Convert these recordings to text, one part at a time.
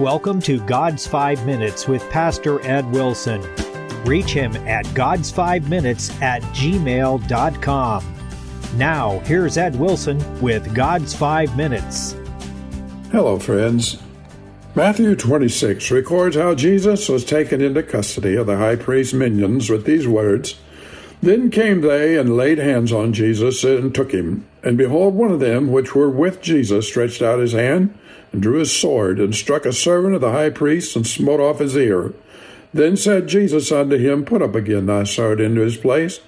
welcome to God's 5 Minutes with Pastor Ed Wilson. Reach him at gods5minutes@gmail.com. Now, here's Ed Wilson with God's 5 Minutes. Hello, friends. Matthew 26 records how Jesus was taken into custody of the high priest's minions with these words, "Then came they and laid hands on Jesus and took him. And behold, one of them which were with Jesus stretched out his hand and drew his sword and struck a servant of the high priest and smote off his ear. Then said Jesus unto him, Put up again thy sword into his place.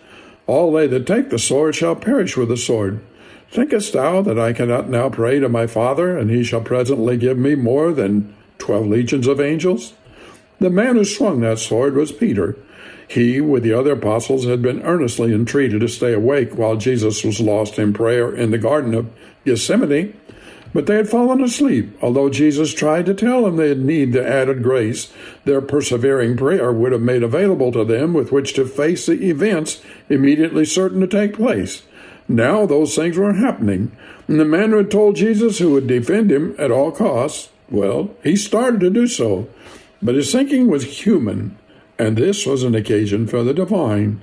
All they that take the sword shall perish with the sword. Thinkest thou that I cannot now pray to my Father, and he shall presently give me more than 12 legions of angels?" The man who swung that sword was Peter. He, with the other apostles, had been earnestly entreated to stay awake while Jesus was lost in prayer in the Garden of Gethsemane, but they had fallen asleep. Although Jesus tried to tell them they had need the added grace their persevering prayer would have made available to them with which to face the events immediately certain to take place. Now those things were happening, and the man who had told Jesus who would defend him at all costs, well, he started to do so, but his thinking was human, and this was an occasion for the divine.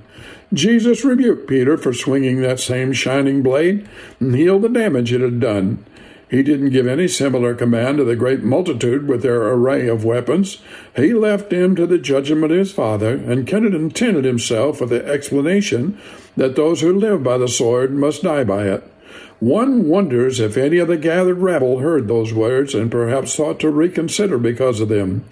Jesus rebuked Peter for swinging that same shining blade and healed the damage it had done. He didn't give any similar command to the great multitude with their array of weapons. He left them to the judgment of his Father, and contented himself with the explanation that those who live by the sword must die by it. One wonders if any of the gathered rabble heard those words and perhaps thought to reconsider because of them.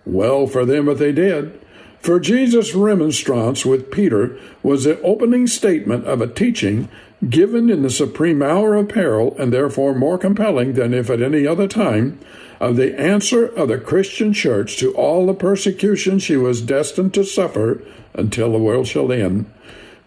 Well for them if they did. For Jesus' remonstrance with Peter was the opening statement of a teaching given in the supreme hour of peril, and therefore more compelling than if at any other time, of the answer of the Christian church to all the persecution she was destined to suffer until the world shall end.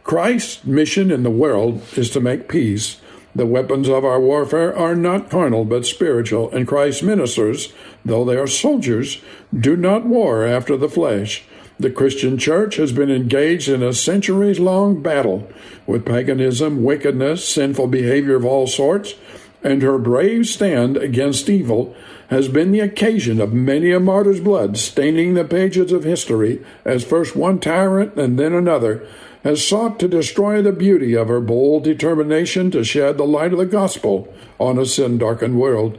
Christ's mission in the world is to make peace. The weapons of our warfare are not carnal but spiritual, and Christ's ministers, though they are soldiers, do not war after the flesh. The Christian church has been engaged in a centuries-long battle with paganism, wickedness, sinful behavior of all sorts, and her brave stand against evil has been the occasion of many a martyr's blood staining the pages of history, as first one tyrant and then another has sought to destroy the beauty of her bold determination to shed the light of the gospel on a sin-darkened world.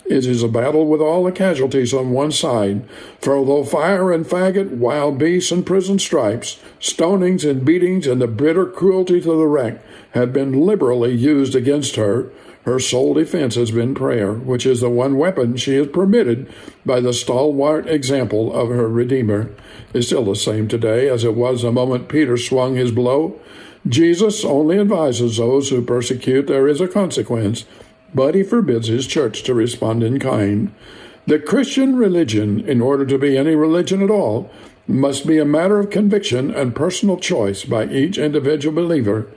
It is a battle with all the casualties on one side, for although fire and faggot, wild beasts and prison stripes, stonings and beatings, and the bitter cruelty to the wreck have been liberally used against her, her sole defense has been prayer, which is the one weapon she is permitted by the stalwart example of her Redeemer. It's still the same today as it was the moment Peter swung his blow. Jesus only advises those who persecute there is a consequence, but he forbids his church to respond in kind. The Christian religion, in order to be any religion at all, must be a matter of conviction and personal choice by each individual believer.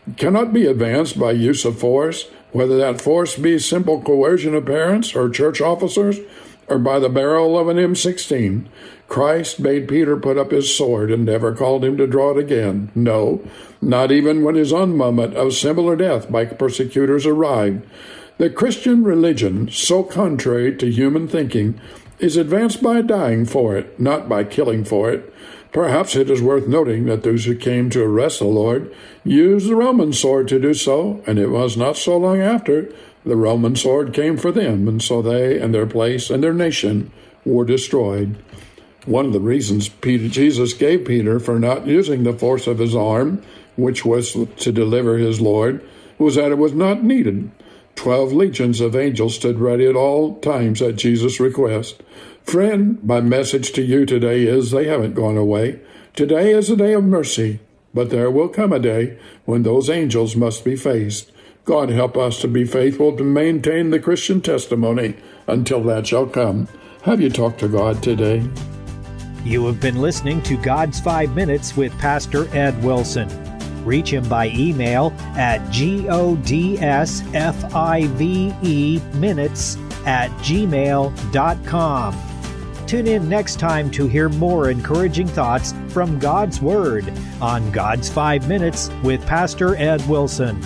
It cannot be advanced by use of force, whether that force be simple coercion of parents or church officers, or by the barrel of an M16. Christ bade Peter put up his sword and never called him to draw it again. No, not even when his own moment of similar death by persecutors arrived. The Christian religion, so contrary to human thinking, is advanced by dying for it, not by killing for it. Perhaps it is worth noting that those who came to arrest the Lord used the Roman sword to do so, and it was not so long after the Roman sword came for them, and so they and their place and their nation were destroyed. One of the reasons Jesus gave Peter for not using the force of his arm, which was to deliver his Lord, was that it was not needed. 12 legions of angels stood ready at all times at Jesus' request. Friend, my message to you today is they haven't gone away. Today is a day of mercy, but there will come a day when those angels must be faced. God help us to be faithful to maintain the Christian testimony until that shall come. Have you talked to God today? You have been listening to God's 5 Minutes with Pastor Ed Wilson. Reach him by email at godsfiveminutes@gmail.com. Tune in next time to hear more encouraging thoughts from God's Word on God's 5 Minutes with Pastor Ed Wilson.